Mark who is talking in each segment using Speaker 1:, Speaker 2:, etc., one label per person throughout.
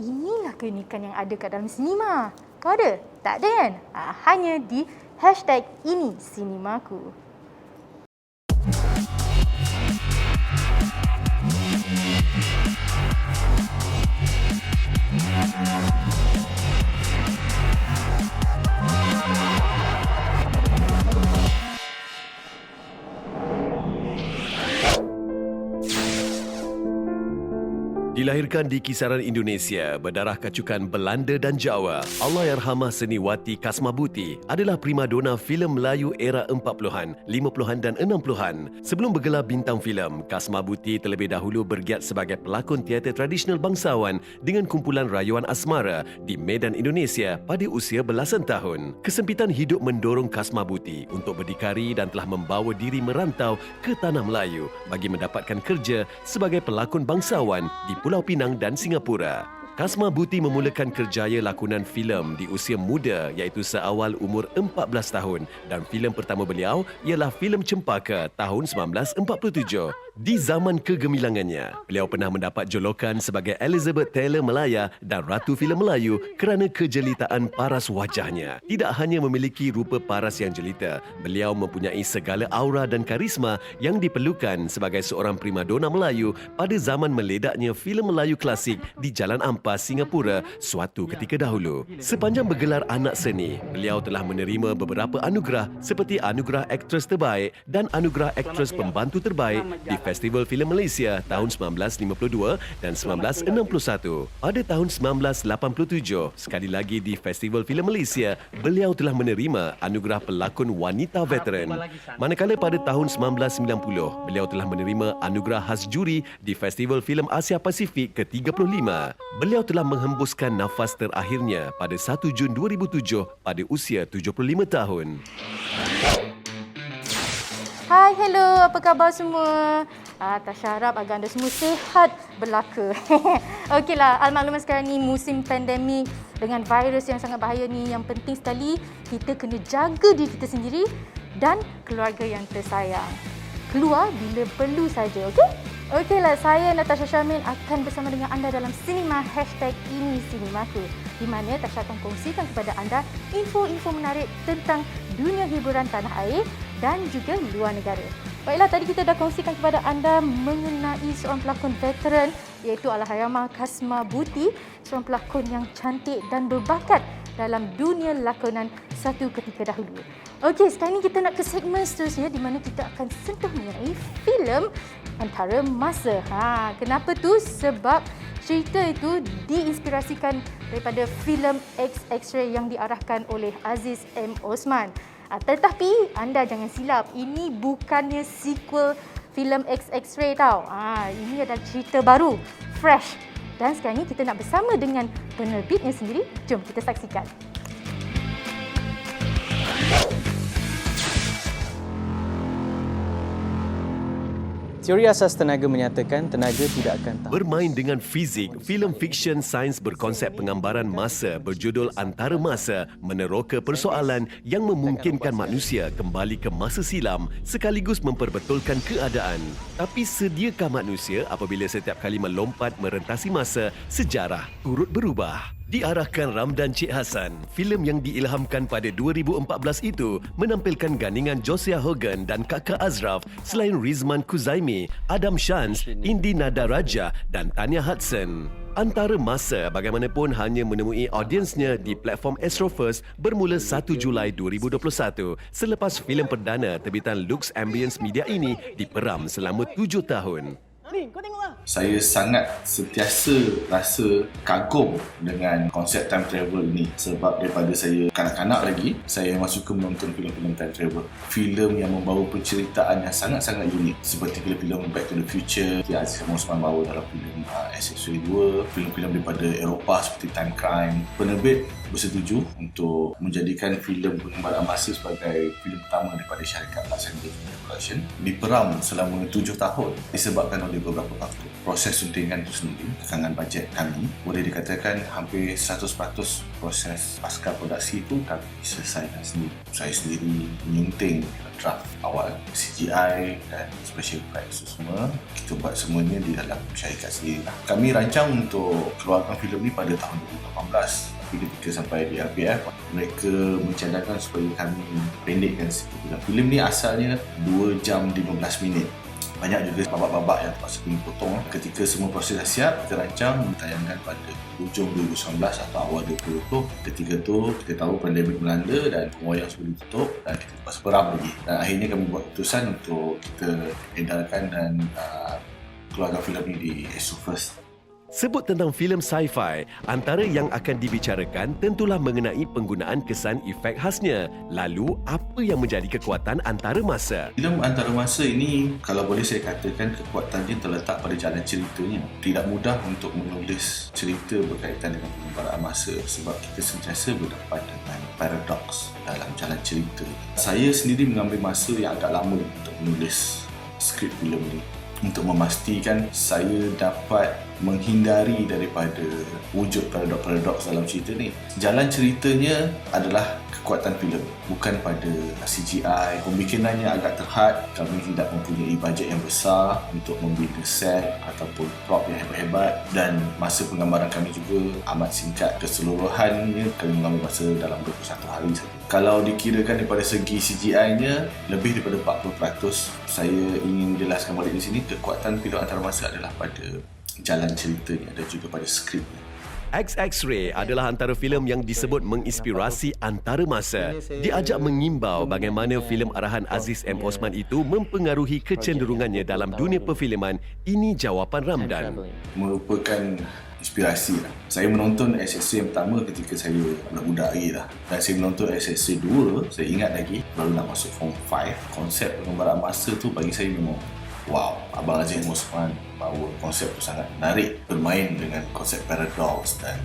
Speaker 1: Inilah keunikan yang ada kat dalam sinema. Kau ada? Tak ada kan? Hanya di #ini sinemaku.
Speaker 2: Dilahirkan di kisaran Indonesia, berdarah kacukan Belanda dan Jawa, Allahyarhamah Seniwati Kasmabuti adalah primadona filem Melayu era 40-an, 50-an dan 60-an. Sebelum bergelar bintang filem, Kasmabuti terlebih dahulu bergiat sebagai pelakon teater tradisional bangsawan dengan kumpulan rayuan asmara di Medan, Indonesia pada usia belasan tahun. Kesempitan hidup mendorong Kasmabuti untuk berdikari dan telah membawa diri merantau ke Tanah Melayu bagi mendapatkan kerja sebagai pelakon bangsawan di Pulau Pinang dan Singapura. Kasmabuti memulakan kerjaya lakonan filem di usia muda iaitu seawal umur 14 tahun dan filem pertama beliau ialah filem Cempaka tahun 1947. Di zaman kegemilangannya, beliau pernah mendapat jolokan sebagai Elizabeth Taylor Malaya dan Ratu Filem Melayu kerana kejelitaan paras wajahnya. Tidak hanya memiliki rupa paras yang jelita, beliau mempunyai segala aura dan karisma yang diperlukan sebagai seorang primadona Melayu pada zaman meledaknya filem Melayu klasik di Jalan Ampas, Singapura suatu ketika dahulu. Sepanjang bergelar anak seni, beliau telah menerima beberapa anugerah seperti Anugerah Aktris Terbaik dan Anugerah Aktris Pembantu Terbaik di Festival Filem Malaysia tahun 1952 dan 1961. Pada tahun 1987, sekali lagi di Festival Filem Malaysia, beliau telah menerima Anugerah Pelakon Wanita Veteran. Manakala pada tahun 1990, beliau telah menerima Anugerah Khas Juri di Festival Filem Asia Pasifik ke-35. Beliau telah menghembuskan nafas terakhirnya pada 1 Jun 2007 pada usia 75 tahun.
Speaker 1: Hai, hello, apa khabar semua? Tasha harap agar anda semua sihat belaka. Okeylah, al-makluman sekarang ni musim pandemik dengan virus yang sangat bahaya ni, yang penting sekali kita kena jaga diri kita sendiri dan keluarga yang tersayang. Keluar bila perlu saja, okey? Okeylah, saya Natasha Syamin akan bersama dengan anda dalam sinema #ini sinemaku, di mana Tasha akan kongsikan kepada anda info-info menarik tentang dunia hiburan tanah air dan juga luar negara. Baiklah, tadi kita dah kongsikan kepada anda mengenai seorang pelakon veteran iaitu Allahyarhamah Kasmabuti, seorang pelakon yang cantik dan berbakat dalam dunia lakonan satu ketika dahulu. Okey, sekarang ni kita nak ke segmen seterusnya di mana kita akan sentuh mengenai filem Antara Masa. Kenapa tu? Sebab cerita itu diinspirasikan daripada filem X-Ray yang diarahkan oleh Aziz M. Osman. Tetapi anda jangan silap, ini bukannya sequel filem X-Ray tau. Ini adalah cerita baru, fresh. Dan sekarang ni kita nak bersama dengan penerbitnya sendiri. Jom kita saksikan.
Speaker 3: Teori asas tenaga menyatakan tenaga tidak akan tahan.
Speaker 2: Bermain dengan fizik, filem fiksyen sains berkonsep penggambaran masa berjudul Antara Masa meneroka persoalan yang memungkinkan manusia kembali ke masa silam sekaligus memperbetulkan keadaan. Tapi sediakah manusia apabila setiap kali melompat merentasi masa, sejarah turut berubah? Diarahkan Ramdan Cik Hassan, filem yang diilhamkan pada 2014 itu menampilkan gandingan Josiah Hogan dan Kakak Azraf selain Rizman Kuzaimi, Adam Shans, Indi Nada Raja dan Tanya Hudson. Antara Masa bagaimanapun hanya menemui audiensnya di platform Astro First bermula 1 Julai 2021 selepas filem perdana terbitan Lux Ambience Media ini diperam selama 7 tahun.
Speaker 4: Saya sangat sentiasa rasa kagum dengan konsep time travel ini sebab daripada saya kanak-kanak lagi, saya memang suka menonton filem-filem time travel. Filem yang membawa penceritaan yang sangat-sangat unik seperti filem-filem Back to the Future yang Aziz M. Osman bawa dalam filem X-Ray 2, filem-filem daripada Eropah seperti Time Crime. Penerbit bersetuju untuk menjadikan filem Pengembaraan Masa sebagai filem pertama daripada syarikat Los Angeles Production. Diperam selama 7 tahun disebabkan oleh oleh beberapa faktor. Proses suntingan itu sendiri, kekangan bajet kami, boleh dikatakan hampir 100% proses pasca produksi itu kami selesaikan sendiri. Saya sendiri menyunting draft awal, CGI dan special effects semua. Kita buat semuanya di dalam syarikat sendiri. Kami rancang untuk keluarkan filem ni pada tahun 2018. Tapi ketika sampai di RPF, mereka mencadangkan supaya kami pendekkan sikit. Filem ni asalnya 2 jam 15 minit. Banyak juga babak-babak yang terpaksa kami potong. Ketika semua proses dah siap, kita rancang ditayangkan pada hujung 2019 atau awal 2020. Ketika tu kita tahu pandemik melanda dan wayang sudah ditutup dan kita terpaksa peram lagi. Dan akhirnya kami buat keputusan untuk kita edarkan dan keluarkan filem ni di ASO First.
Speaker 2: Sebut tentang filem sci-fi, antara yang akan dibicarakan tentulah mengenai penggunaan kesan efek khasnya. Lalu, apa yang menjadi kekuatan antarmasa?
Speaker 4: Filem antarmasa ini, kalau boleh saya katakan, kekuatannya terletak pada jalan ceritanya. Tidak mudah untuk menulis cerita berkaitan dengan pengembaraan masa sebab kita sentiasa berdepan dengan paradoks dalam jalan cerita. Saya sendiri mengambil masa yang agak lama untuk menulis skrip filem ini, untuk memastikan saya dapat menghindari daripada wujud paradoks dalam cerita ni. Jalan ceritanya adalah kekuatan filem, bukan pada CGI. Pembikinannya agak terhad. Kami tidak mempunyai bajet yang besar untuk membina set ataupun prop yang hebat-hebat, dan masa penggambaran kami juga amat singkat. Keseluruhannya kami mengambil masa dalam 21 hari saja. Kalau dikirakan daripada segi CGI-nya, lebih daripada 40%. Saya ingin jelaskan balik di sini, kekuatan filem antarmasa adalah pada jalan ceritanya dan juga pada skripnya.
Speaker 2: XX-Ray adalah antara filem yang disebut menginspirasi antarmasa. Diajak mengimbau bagaimana filem arahan Aziz M. Osman itu mempengaruhi kecenderungannya dalam dunia perfilman. Ini jawapan Ramdan.
Speaker 4: Merupakan inspirasi lah. Saya menonton SSC yang pertama ketika saya budak-budak lagi lah. Dan saya menonton SSC 2, saya ingat lagi, baru nak masuk Form 5. Konsep pengembaraan masa tu bagi saya memang wow. Abang Aziz M. Osman bawa konsep tu sangat menarik. Bermain dengan konsep paradoks dan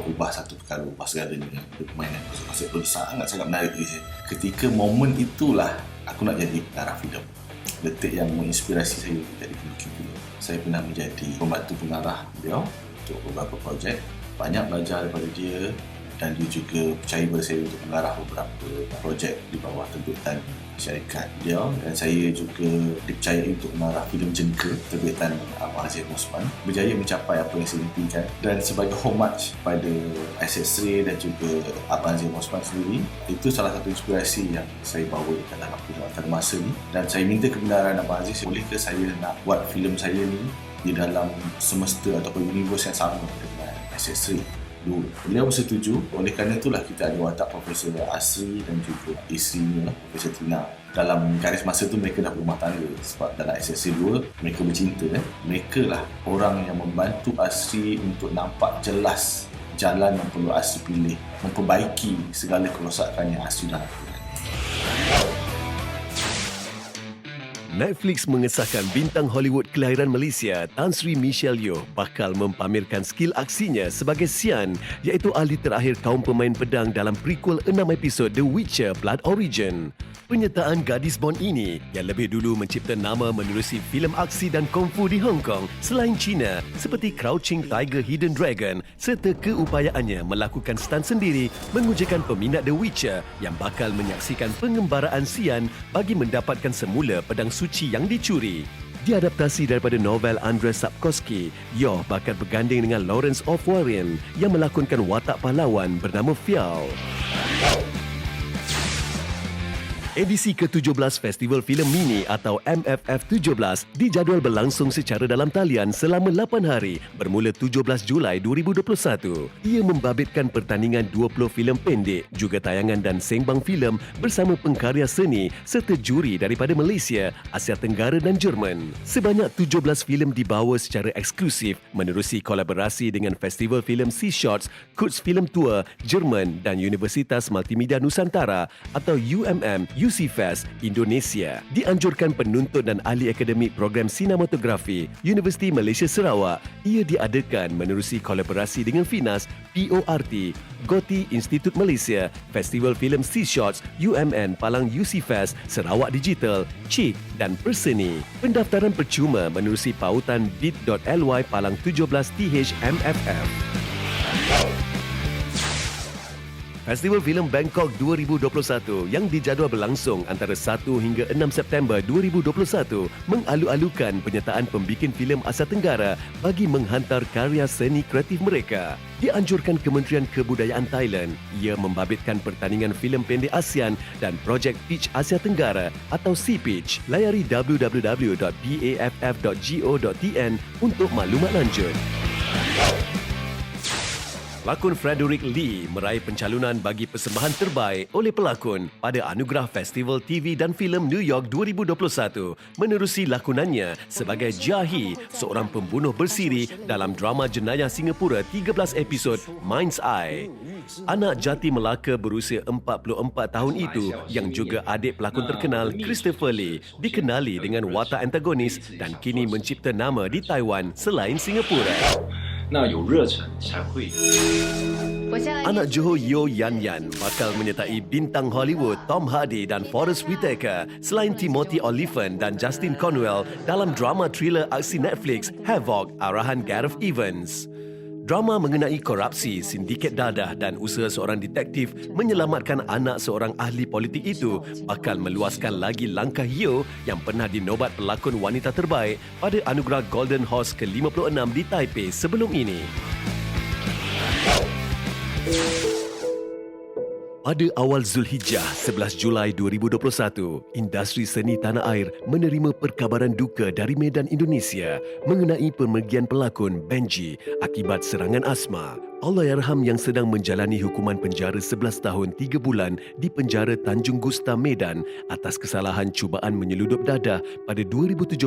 Speaker 4: ubah satu perkara, ubah segalanya. Bermain dengan konsep tu sangat-sangat menarik bagi saya. Ketika momen itulah aku nak jadi pengarah filem. Detik yang menginspirasi saya jadi pelukis filem. Saya pernah menjadi pembantu pengarah beliau untuk beberapa projek. Banyak belajar daripada dia dan dia juga percaya pada saya untuk mengarah beberapa projek di bawah terbitan syarikat dia, dan saya juga dipercayai untuk mengarah filem Jengka terbitan Abang Aziz Osman. Berjaya mencapai apa yang saya impikan, dan sebagai homage pada SS3 dan juga Abang Aziz Osman sendiri, itu salah satu inspirasi yang saya bawa dekat dalam filem antarmasa ni. Dan saya minta kebenaran Abang Aziz, bolehkah saya nak buat filem saya ni di dalam semesta ataupun universe yang sama dengan SS3 dulu. Beliau bersetuju. Oleh kerana itulah kita ada watak Profesor Asri dan juga isterinya Profesor Tina. Dalam garis masa tu mereka dah berumah tangga, sebab dalam SSC 2 mereka bercinta. Mereka lah orang yang membantu Asri untuk nampak jelas jalan yang perlu Asri pilih, memperbaiki segala kerosakan yang Asri dah lakukan.
Speaker 2: Netflix mengesahkan bintang Hollywood kelahiran Malaysia Tan Sri Michelle Yeoh bakal mempamerkan skil aksinya sebagai Sian, iaitu ahli terakhir kaum pemain pedang dalam prequel 6 episod The Witcher Blood Origin. Penyertaan gadis Bond ini yang lebih dulu mencipta nama menerusi filem aksi dan kungfu di Hong Kong selain China seperti Crouching Tiger, Hidden Dragon, serta keupayaannya melakukan stunt sendiri mengujakan peminat The Witcher yang bakal menyaksikan pengembaraan Sian bagi mendapatkan semula pedang suci yang dicuri. Diadaptasi daripada novel Andrzej Sapkowski, Yeoh bakal berganding dengan Lawrence of Arabia yang melakonkan watak pahlawan bernama Fial. Edisi ke-17 Festival Filem Mini atau MFF17 dijadual berlangsung secara dalam talian selama 8 hari bermula 17 Julai 2021. Ia membabitkan pertandingan 20 filem pendek, juga tayangan dan sembang filem bersama pengkarya seni serta juri daripada Malaysia, Asia Tenggara dan Jerman. Sebanyak 17 filem dibawa secara eksklusif menerusi kolaborasi dengan Festival Filem Sea Shots, Kurzfilm Tour, Jerman dan Universitas Multimedia Nusantara atau UMM UC Fest Indonesia. Dianjurkan penuntut dan ahli akademik program sinematografi Universiti Malaysia Sarawak. Ia diadakan menerusi kolaborasi dengan FINAS, PORT, GOTI Institut Malaysia, Festival Filem C-Shots, UMN Palang UC Fest, Sarawak Digital, CIK dan Perseni. Pendaftaran percuma menerusi pautan bit.ly Palang 17THMFF. Festival Filem Bangkok 2021 yang dijadual berlangsung antara 1 hingga 6 September 2021 mengalu-alukan penyertaan pembikin filem Asia Tenggara bagi menghantar karya seni kreatif mereka. Dianjurkan Kementerian Kebudayaan Thailand, ia membabitkan pertandingan filem pendek ASEAN dan projek Pitch Asia Tenggara atau C-Pitch. Layari www.paff.go.tn untuk maklumat lanjut. Pelakon Frederick Lee meraih pencalonan bagi persembahan terbaik oleh pelakon pada Anugerah Festival TV dan Filem New York 2021 menerusi lakonannya sebagai Jahi, seorang pembunuh bersiri dalam drama jenayah Singapura 13 episod Mind's Eye. Anak jati Melaka berusia 44 tahun itu yang juga adik pelakon terkenal Christopher Lee dikenali dengan watak antagonis dan kini mencipta nama di Taiwan selain Singapura. Anak Johor Yeo Yan Yan bakal menyertai bintang Hollywood Tom Hardy dan Forest Whitaker selain Timothy Olyphant dan Justin Cornwell dalam drama thriller aksi Netflix Havoc arahan Gareth Evans. Drama mengenai korupsi, sindiket dadah dan usaha seorang detektif menyelamatkan anak seorang ahli politik itu bakal meluaskan lagi langkah Yeo yang pernah dinobat pelakon wanita terbaik pada anugerah Golden Horse ke-56 di Taipei sebelum ini. Pada awal Zulhijjah 11 Julai 2021, industri seni tanah air menerima perkabaran duka dari Medan, Indonesia mengenai pemergian pelakon Benji akibat serangan asma. Allahyarham yang sedang menjalani hukuman penjara 11 tahun 3 bulan di penjara Tanjung Gusta, Medan atas kesalahan cubaan menyeludup dadah pada 2017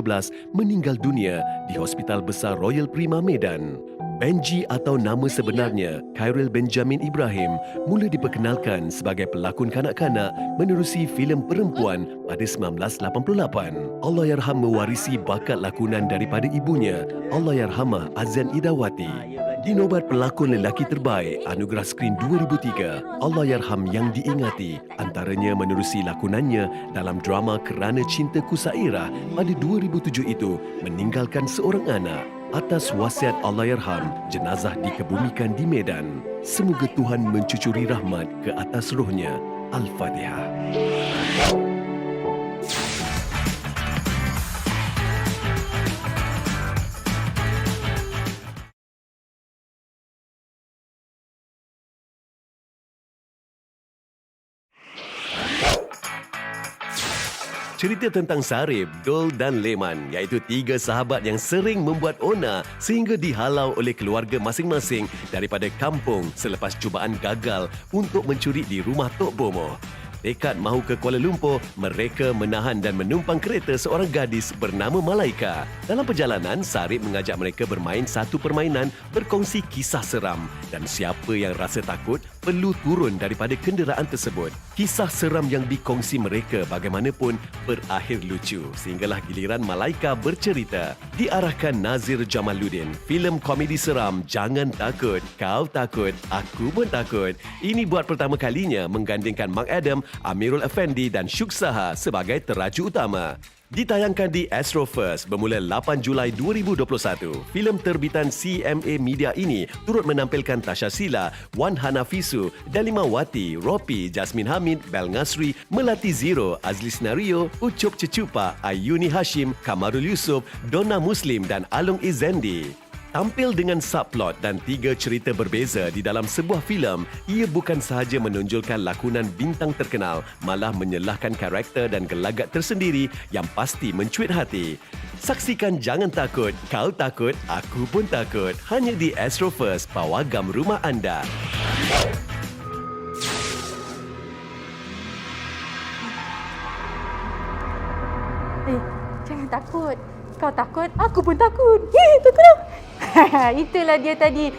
Speaker 2: meninggal dunia di Hospital Besar Royal Prima Medan. Benji atau nama sebenarnya Khairil Benjamin Ibrahim mula diperkenalkan sebagai pelakon kanak-kanak menerusi filem perempuan pada 1988. Allahyarham mewarisi bakat lakonan daripada ibunya, Allahyarhamah Azan Idawati. Dinobat pelakon lelaki terbaik Anugerah Skrin 2003, Allahyarham yang diingati antaranya menerusi lakonannya dalam drama Kerana Cintaku Sairah pada 2007 itu meninggalkan seorang anak. Atas wasiat Allahyarham, jenazah dikebumikan di Medan. Semoga Tuhan mencucuri rahmat ke atas rohnya. Al-Fatihah. Cerita tentang Sarip, Dol dan Leman iaitu 3 sahabat yang sering membuat onar sehingga dihalau oleh keluarga masing-masing daripada kampung selepas cubaan gagal untuk mencuri di rumah Tok Bomoh. Tekad mahu ke Kuala Lumpur, mereka menahan dan menumpang kereta seorang gadis bernama Malaika. Dalam perjalanan, Sarip mengajak mereka bermain satu permainan berkongsi kisah seram dan siapa yang rasa takut perlu turun daripada kenderaan tersebut. Kisah seram yang dikongsi mereka bagaimanapun berakhir lucu sehinggalah giliran Malaika bercerita. Diarahkan Nazir Jamaluddin, filem komedi seram Jangan Takut, Kau Takut, Aku Pun Takut. Ini buat pertama kalinya menggandingkan Mark Adam, Amirul Effendi dan Syuk Saha sebagai teraju utama. Ditayangkan di Astro First bermula 8 Julai 2021. Filem terbitan CMA Media ini turut menampilkan Tasha Sila, Wan Hanafisu, Dalima Wati, Ropi, Jasmine Hamid, Bel Ngasri, Melati Zero, Azli Senario, Ucup Cecupa, Ayuni Hashim, Kamarul Yusof, Donna Muslim dan Alung Izendi. Tampil dengan subplot dan 3 cerita berbeza di dalam sebuah filem, ia bukan sahaja menonjolkan lakonan bintang terkenal, malah menyelahkan karakter dan gelagat tersendiri yang pasti mencuit hati. Saksikan Jangan Takut, Kau Takut, Aku Pun Takut hanya di Astro First, pawagam rumah anda.
Speaker 1: Jangan takut. Kau takut, aku pun takut. Takut lah. Itulah dia tadi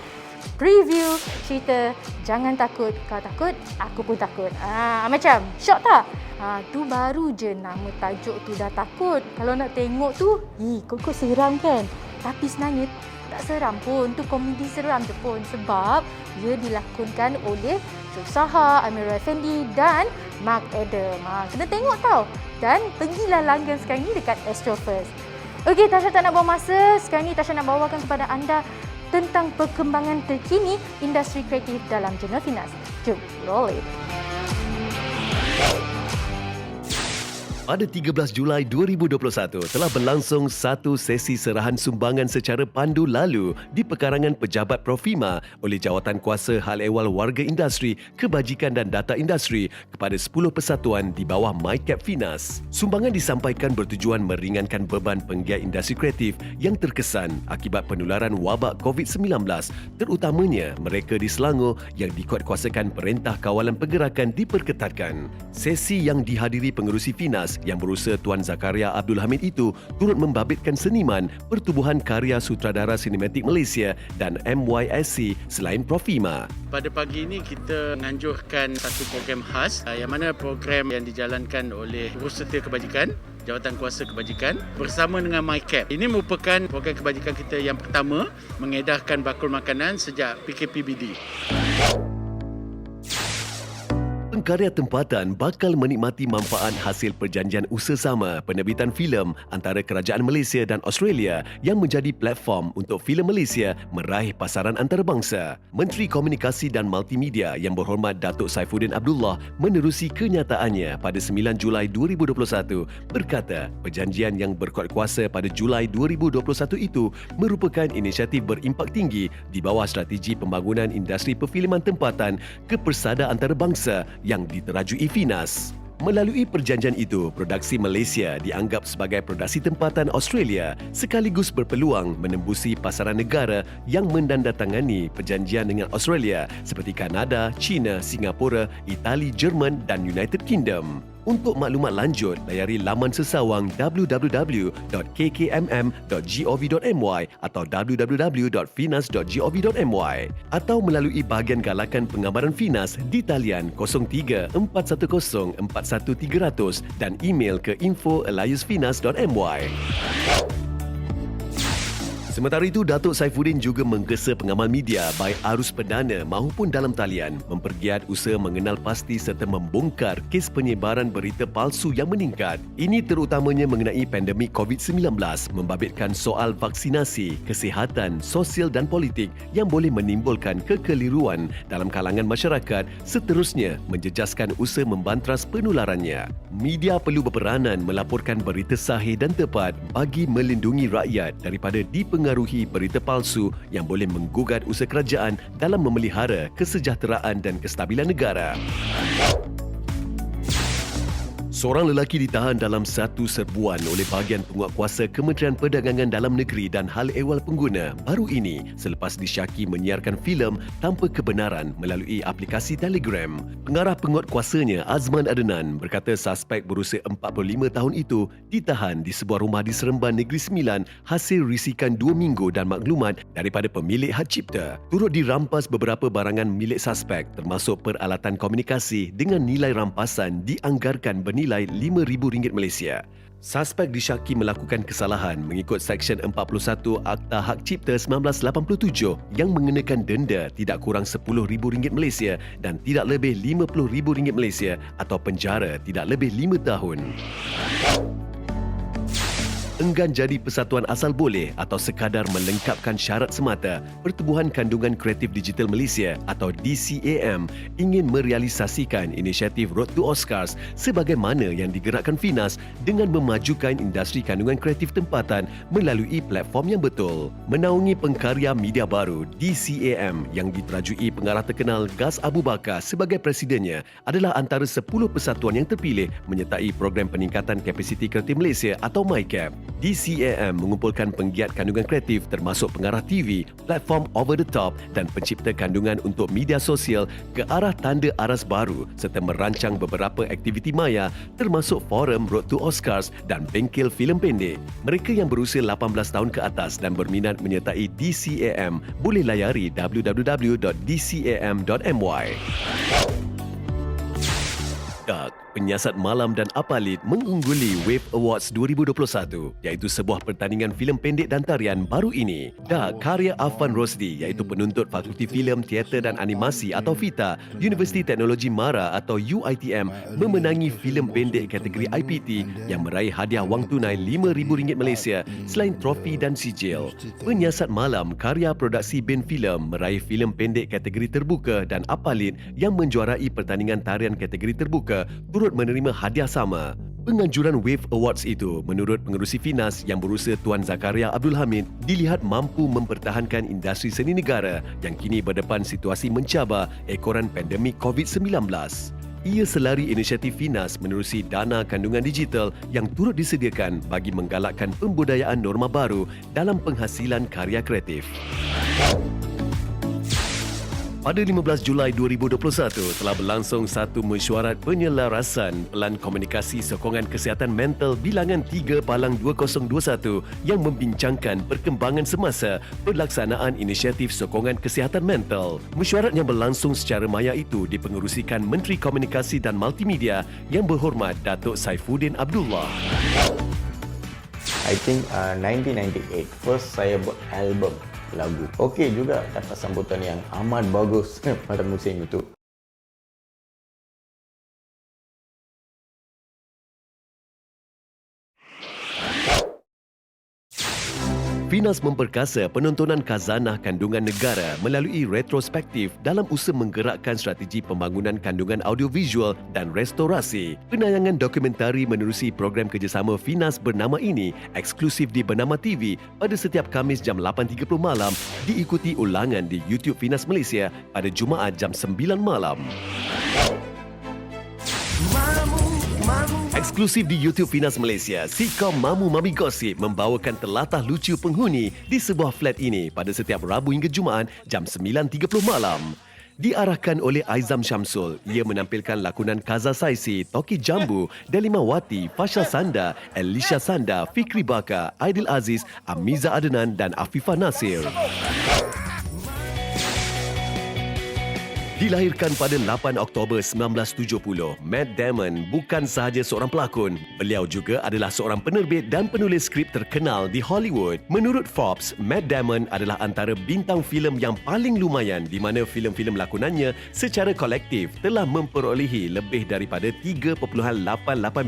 Speaker 1: preview cerita Jangan takut, kau takut, aku pun takut. Macam, syok tak? Tu baru je nama tajuk tu dah takut. Kalau nak tengok tu, kok seram kan? Tapi sebenarnya tak seram pun. Tu komedi seram je pun. Sebab ia dilakonkan oleh Syul Saha, Amirul Effendi dan Mark Adam. Kena tengok tau. Dan pergilah langgan sekarang ni dekat Astro First. Okey, Tasha tak nak buang masa. Sekarang ni Tasha nak bawakan kepada anda tentang perkembangan terkini industri kreatif dalam jurnal Finas. Jom, roll it.
Speaker 2: Pada 13 Julai 2021 telah berlangsung satu sesi serahan sumbangan secara pandu lalu di pekarangan Pejabat Profima oleh Jawatankuasa Hal Ehwal Warga Industri, Kebajikan dan Data Industri kepada 10 persatuan di bawah MyCap Finas. Sumbangan disampaikan bertujuan meringankan beban penggiat industri kreatif yang terkesan akibat penularan wabak COVID-19, terutamanya mereka di Selangor yang dikuatkuasakan Perintah Kawalan Pergerakan diperketatkan. Sesi yang dihadiri pengerusi Finas yang berusaha Tuan Zakaria Abdul Hamid itu turut membabitkan seniman Pertubuhan Karya Sutradara Sinematik Malaysia dan MYSC selain Profima.
Speaker 5: Pada pagi ini kita menganjurkan satu program khas yang mana program yang dijalankan oleh Perusahaan Kebajikan, Jawatankuasa Kebajikan bersama dengan MyCap. Ini merupakan program kebajikan kita yang pertama mengedarkan bakul makanan sejak PKPBD.
Speaker 2: Pengkarya tempatan bakal menikmati manfaat hasil perjanjian usaha sama penerbitan filem antara Kerajaan Malaysia dan Australia yang menjadi platform untuk filem Malaysia meraih pasaran antarabangsa. Menteri Komunikasi dan Multimedia yang berhormat Datuk Saifuddin Abdullah menerusi kenyataannya pada 9 Julai 2021 berkata perjanjian yang berkuat kuasa pada Julai 2021 itu merupakan inisiatif berimpak tinggi di bawah strategi pembangunan industri perfilman tempatan ke persada antarabangsa yang diterajui Finas. Melalui perjanjian itu, produksi Malaysia dianggap sebagai produksi tempatan Australia sekaligus berpeluang menembusi pasaran negara yang mendandatangani perjanjian dengan Australia seperti Kanada, China, Singapura, Itali, Jerman dan United Kingdom. Untuk maklumat lanjut, layari laman sesawang www.kkmm.gov.my atau www.finas.gov.my atau melalui bahagian galakan penggambaran Finas di talian 03 410 41300 dan email ke info@alliancefinas.my. Sementara itu, Datuk Saifuddin juga menggesa pengamal media baik arus perdana maupun dalam talian mempergiat usaha mengenal pasti serta membongkar kes penyebaran berita palsu yang meningkat. Ini terutamanya mengenai pandemik COVID-19 membabitkan soal vaksinasi, kesihatan, sosial dan politik yang boleh menimbulkan kekeliruan dalam kalangan masyarakat seterusnya menjejaskan usaha membantras penularannya. Media perlu berperanan melaporkan berita sahih dan tepat bagi melindungi rakyat daripada dipengaruhi berita palsu yang boleh menggugat usaha kerajaan dalam memelihara kesejahteraan dan kestabilan negara. Seorang lelaki ditahan dalam satu serbuan oleh bahagian penguatkuasa Kementerian Perdagangan Dalam Negeri dan Hal Ehwal Pengguna baru ini selepas disyaki menyiarkan filem tanpa kebenaran melalui aplikasi Telegram. Pengarah penguatkuasanya Azman Adnan berkata suspek berusia 45 tahun itu ditahan di sebuah rumah di Seremban Negeri Sembilan hasil risikan 2 minggu dan maklumat daripada pemilik hak cipta. Turut dirampas beberapa barangan milik suspek termasuk peralatan komunikasi dengan nilai rampasan dianggarkan bernilai RM5,000 Malaysia. Suspek disyaki melakukan kesalahan mengikut Seksyen 41 Akta Hak Cipta 1987 yang mengenakan denda tidak kurang RM10,000 Malaysia dan tidak lebih RM50,000 Malaysia atau penjara tidak lebih 5 tahun. Enggan jadi persatuan asal boleh atau sekadar melengkapkan syarat semata, Pertubuhan Kandungan Kreatif Digital Malaysia atau DCAM ingin merealisasikan inisiatif Road to Oscars sebagaimana yang digerakkan Finas dengan memajukan industri kandungan kreatif tempatan melalui platform yang betul. Menaungi pengkarya media baru, DCAM yang diterajui pengarah terkenal Gas Abu Bakar sebagai presidennya adalah antara 10 persatuan yang terpilih menyertai program peningkatan kapasiti kreatif Malaysia atau MyCap. DCAM mengumpulkan penggiat kandungan kreatif termasuk pengarah TV, platform over the top dan pencipta kandungan untuk media sosial ke arah tanda aras baru serta merancang beberapa aktiviti maya termasuk forum Road to Oscars dan bengkel filem pendek. Mereka yang berusia 18 tahun ke atas dan berminat menyertai DCAM boleh layari www.dcam.my. Dark, penyiasat malam dan Apalit mengungguli Wave Awards 2021 iaitu sebuah pertandingan filem pendek dan tarian baru ini. Dark, karya Afan Rosdi iaitu penuntut Fakulti Filem, Teater dan Animasi atau FITA, Universiti Teknologi Mara atau UiTM memenangi filem pendek kategori IPT yang meraih hadiah wang tunai RM5,000 Malaysia selain trofi dan sijil. Penyiasat malam, karya produksi Ben Filem meraih filem pendek kategori terbuka dan Apalit yang menjuarai pertandingan tarian kategori terbuka turut menerima hadiah sama. Penganjuran Wave Awards itu menurut pengerusi FINAS yang berusia Tuan Zakaria Abdul Hamid dilihat mampu mempertahankan industri seni negara yang kini berdepan situasi mencabar ekoran pandemik COVID-19. Ia selari inisiatif FINAS menerusi dana kandungan digital yang turut disediakan bagi menggalakkan pembudayaan norma baru dalam penghasilan karya kreatif. Pada 15 Julai 2021 telah berlangsung satu mesyuarat penyelarasan Pelan Komunikasi Sokongan Kesihatan Mental Bilangan 3/2021 yang membincangkan perkembangan semasa pelaksanaan inisiatif sokongan kesihatan mental. Mesyuarat yang berlangsung secara maya itu dipengerusikan Menteri Komunikasi dan Multimedia yang berhormat Datuk Saifuddin Abdullah.
Speaker 6: I think 1998 first saya buat album lagu. Okey juga, dapat sambutan yang amat bagus pada musim itu.
Speaker 2: FINAS memperkasa penontonan khazanah kandungan negara melalui retrospektif dalam usaha menggerakkan strategi pembangunan kandungan audiovisual dan restorasi. Penayangan dokumentari menerusi program kerjasama FINAS bernama ini eksklusif di Bernama TV pada setiap Khamis jam 8.30 malam, diikuti ulangan di YouTube FINAS Malaysia pada Jumaat jam 9 malam. Eksklusif di YouTube FINAS Malaysia, sitcom Mamu Mami Gosip membawakan telatah lucu penghuni di sebuah flat ini pada setiap Rabu hingga Jumaat jam 9.30 malam. Diarahkan oleh Aizam Syamsul, ia menampilkan lakonan Kaza Saisi, Toki Jambu, Delima Wati, Fasha Sanda, Elisha Sanda, Fikri Baka, Aidil Aziz, Amiza Adnan dan Afifah Nasir. Dilahirkan pada 8 Oktober 1970, Matt Damon bukan sahaja seorang pelakon, beliau juga adalah seorang penerbit dan penulis skrip terkenal di Hollywood. Menurut Forbes, Matt Damon adalah antara bintang filem yang paling lumayan di mana filem-filem lakonannya secara kolektif telah memperolehi lebih daripada 3.88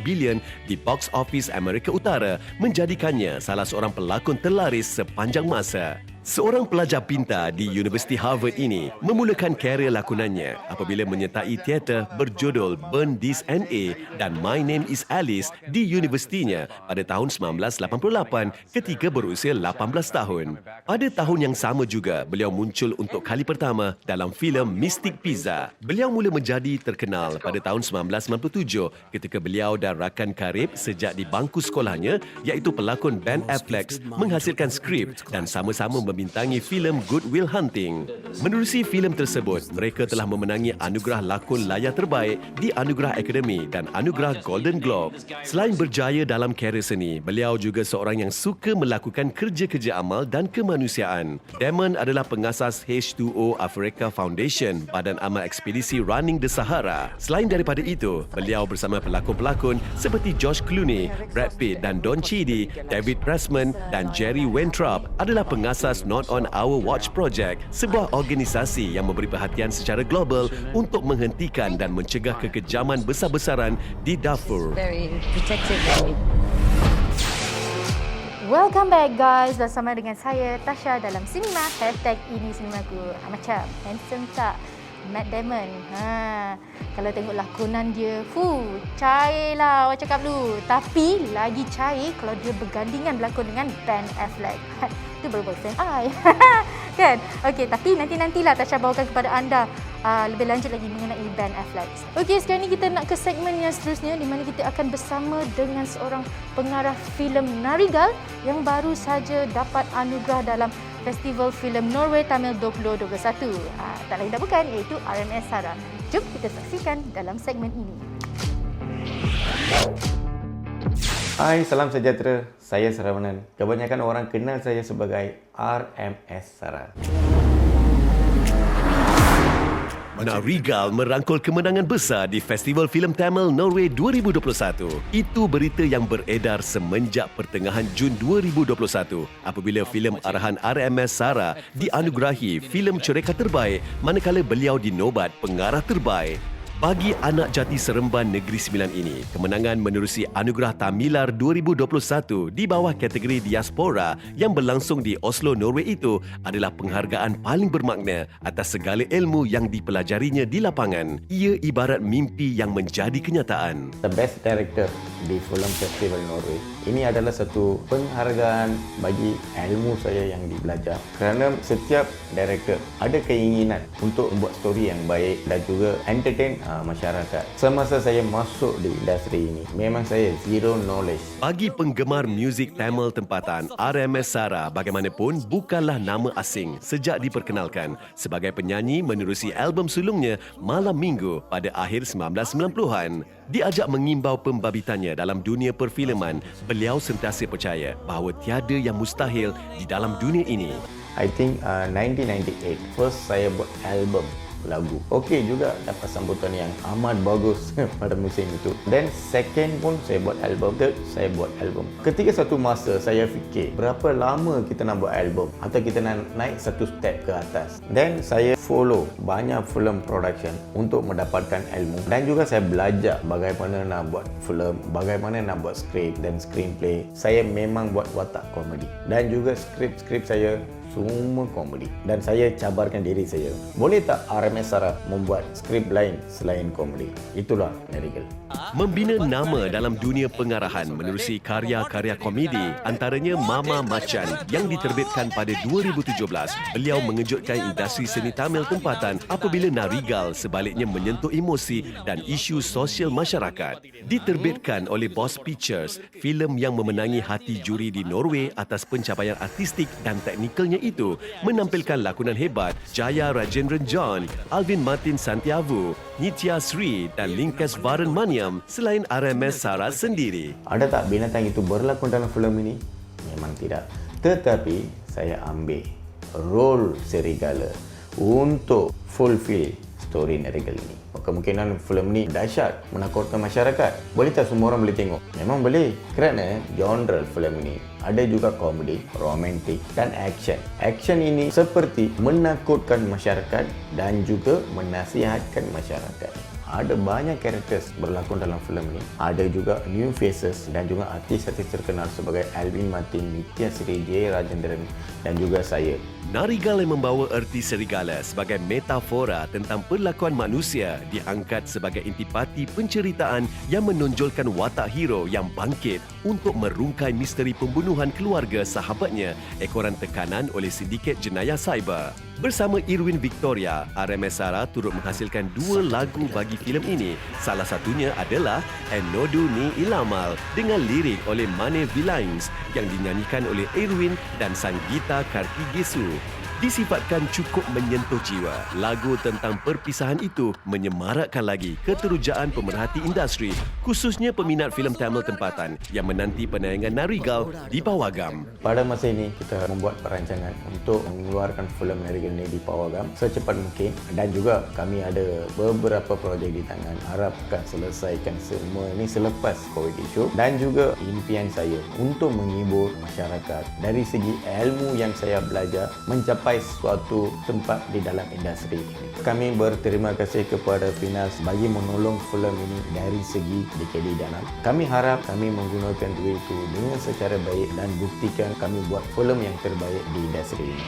Speaker 2: bilion di box office Amerika Utara, menjadikannya salah seorang pelakon terlaris sepanjang masa. Seorang pelajar pintar di Universiti Harvard ini memulakan karier lakonannya apabila menyertai teater berjudul Burn This N.A. dan My Name is Alice di universitinya pada tahun 1988 ketika berusia 18 tahun. Pada tahun yang sama juga, beliau muncul untuk kali pertama dalam filem Mystic Pizza. Beliau mula menjadi terkenal pada tahun 1997 ketika beliau dan rakan karib sejak di bangku sekolahnya iaitu pelakon Ben Affleck menghasilkan skrip dan sama-sama membintangi filem Good Will Hunting. Menerusi filem tersebut, mereka telah memenangi anugerah lakon layar terbaik di Anugerah Akademi dan Anugerah Golden Globe. Selain berjaya dalam karier seni, beliau juga seorang yang suka melakukan kerja-kerja amal dan kemanusiaan. Damon adalah pengasas H2O Africa Foundation, badan amal ekspedisi Running the Sahara. Selain daripada itu, beliau bersama pelakon-pelakon seperti George Clooney, Brad Pitt dan Don Cheadle, David Pressman dan Jerry Weintraub adalah pengasas Not on Our Watch Project, sebuah organisasi yang memberi perhatian secara global untuk menghentikan dan mencegah kekejaman besar-besaran di Darfur.
Speaker 7: Very protective of me.
Speaker 1: Welcome back guys, bersama dengan saya Tasha dalam Cinema #ini Cinemaku. Macam handsome tak? Matt Damon. Kalau tengok lakonan dia, cair lah awak cakap tu. Tapi lagi cair kalau dia bergandingan berlakon dengan Ben Affleck. Itu baru boyfriend I. Kan? Okey, tapi nantilah Tasha bawakan kepada anda lebih lanjut lagi mengenai Ben Affleck. Okey, sekarang ni kita nak ke segmen yang seterusnya di mana kita akan bersama dengan seorang pengarah filem Narigal yang baru saja dapat anugerah dalam Festival Filem Norway Tamil 2021. Tak lain tak bukan iaitu RMS Sara. Jom kita saksikan dalam segmen ini.
Speaker 6: Hai, salam sejahtera. Saya Saravanan. Kebanyakan orang kenal saya sebagai RMS Sara.
Speaker 2: Narigal merangkul kemenangan besar di Festival Filem Tamil Norway 2021. Itu berita yang beredar semenjak pertengahan Jun 2021 apabila filem arahan RMS Sara dianugerahi filem cereka terbaik manakala beliau dinobat pengarah terbaik. Bagi anak jati Seremban Negeri Sembilan ini, kemenangan menerusi Anugerah Tamilar 2021 di bawah kategori diaspora yang berlangsung di Oslo, Norway itu adalah penghargaan paling bermakna atas segala ilmu yang dipelajarinya di lapangan. Ia ibarat mimpi yang menjadi kenyataan.
Speaker 6: The Best Director di Film Festival Norway. Ini adalah satu penghargaan bagi ilmu saya yang dibelajar. Kerana setiap director ada keinginan untuk membuat story yang baik dan juga entertain masyarakat. Semasa saya masuk di industri ini, memang saya zero knowledge.
Speaker 2: Bagi penggemar muzik Tamil tempatan, RMS Sara bagaimanapun bukanlah nama asing sejak diperkenalkan sebagai penyanyi menerusi album sulungnya Malam Minggu pada akhir 1990-an. Diajak mengimbau pembabitannya dalam dunia perfilman, beliau sentiasa percaya bahawa tiada yang mustahil di dalam dunia ini.
Speaker 6: I think 1998 first saya buat album lagu. Okey juga dapat sambutan yang amat bagus pada musim itu. Then second pun saya buat album. Third saya buat album. Ketika satu masa saya fikir berapa lama kita nak buat album atau kita nak naik satu step ke atas. Then saya follow banyak film production untuk mendapatkan ilmu dan juga saya belajar bagaimana nak buat filem, bagaimana nak buat skrip dan screenplay. Saya memang buat watak komedi dan juga skrip saya semua komedi dan saya cabarkan diri saya. Boleh tak RMS Sara membuat skrip lain selain komedi? Itulah Narigal.
Speaker 2: Membina nama dalam dunia pengarahan menerusi karya-karya komedi antaranya Mama Macan yang diterbitkan pada 2017. Beliau mengejutkan industri seni Tamil tempatan apabila Narigal sebaliknya menyentuh emosi dan isu sosial masyarakat. Diterbitkan oleh Boss Pictures, filem yang memenangi hati juri di Norway atas pencapaian artistik dan teknikalnya itu menampilkan lakonan hebat Jaya Rajendran John, Alvin Martin Santiago, Nitya Sri dan Linkas Varan Maniam selain RMS Sara sendiri.
Speaker 6: Ada tak binatang itu berlakon dalam filem ini? Memang tidak. Tetapi saya ambil role serigala untuk fulfill story Narigal ini. Kemungkinan filem ni dahsyat, menakutkan masyarakat. Boleh tak semua orang boleh tengok? Memang boleh. Kerana genre filem ini ada juga komedi, romantik dan action. Action ini seperti menakutkan masyarakat dan juga menasihatkan masyarakat. Ada banyak karakter berlakon dalam filem ini. Ada juga new faces dan juga artis-artis terkenal sebagai Alvin Martin, Nitya Sri, Jaya Rajendran dan juga saya.
Speaker 2: Narigal yang membawa erti serigala sebagai metafora tentang perlakuan manusia diangkat sebagai intipati penceritaan yang menonjolkan watak hero yang bangkit untuk merungkai misteri pembunuhan keluarga sahabatnya ekoran tekanan oleh sindiket jenayah cyber. Bersama Irwin Victoria, RMS Sara turut menghasilkan 2 lagu bagi filem ini. Salah satunya adalah Enodu Ni Ilamal dengan lirik oleh Mane Villains yang dinyanyikan oleh Irwin dan Sanggita Kartigesu. Disifatkan cukup menyentuh jiwa, lagu tentang perpisahan itu menyemarakkan lagi keterujaan pemerhati industri, khususnya peminat filem Tamil tempatan yang menanti penayangan Narigal di Pawagam.
Speaker 6: Pada masa ini kita membuat perancangan untuk mengeluarkan filem Narigal ini di Pawagam secepat mungkin dan juga kami ada beberapa projek di tangan. Harapkan selesaikan semua ini selepas COVID issue dan juga impian saya untuk menghibur masyarakat dari segi ilmu yang saya belajar mencapai suatu tempat di dalam industri ini. Kami berterima kasih kepada Finas bagi menolong filem ini dari segi DKD Danam. Kami harap kami menggunakan duit itu dengan secara baik dan buktikan kami buat filem yang terbaik di industri ini.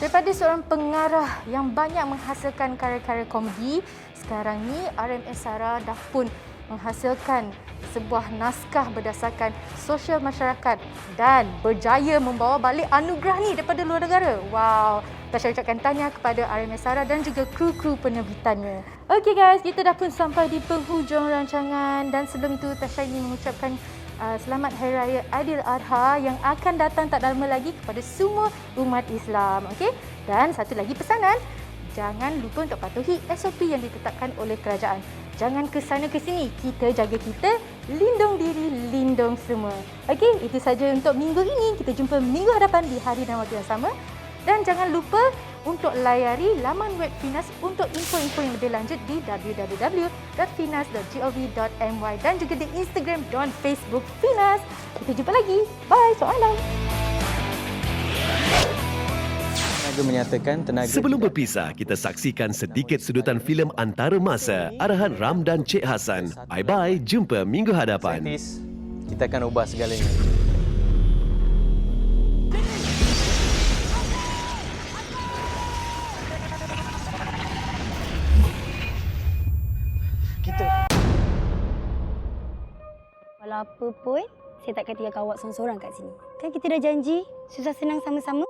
Speaker 1: Daripada seorang pengarah yang banyak menghasilkan karya-karya komedi, sekarang ni RMS Sara dah pun menghasilkan sebuah naskah berdasarkan sosial masyarakat dan berjaya membawa balik anugerah ni daripada luar negara. Wow, Tasha ucapkan tahniah kepada RMS Sara dan juga kru-kru penerbitannya. Okey guys, kita dah pun sampai di penghujung rancangan dan sebelum itu Tasha ingin mengucapkan selamat Hari Raya Aidiladha yang akan datang tak lama lagi kepada semua umat Islam. Okey? Dan satu lagi pesanan, jangan lupa untuk patuhi SOP yang ditetapkan oleh kerajaan. Jangan ke sana ke sini. Kita jaga kita, lindung diri, lindung semua. Okey, itu saja untuk minggu ini. Kita jumpa minggu hadapan di hari dan waktu yang sama. Dan jangan lupa untuk layari laman web Finas untuk info-info yang lebih lanjut di www.finas.gov.my dan juga di Instagram dan Facebook Finas. Kita jumpa lagi. Bye. Selamat malam.
Speaker 3: Tenaga menyatakan tenaga
Speaker 2: Sebelum
Speaker 3: tidak
Speaker 2: berpisah, kita saksikan sedikit sudutan filem Antara Masa, arahan Ram dan Cik Hassan. Bye-bye, jumpa minggu hadapan.
Speaker 3: saintis, kita akan ubah segalanya.
Speaker 8: Walau apa pun, saya takkan tinggalkan awak seorang-seorang kat sini. Kan kita dah janji, susah senang sama-sama.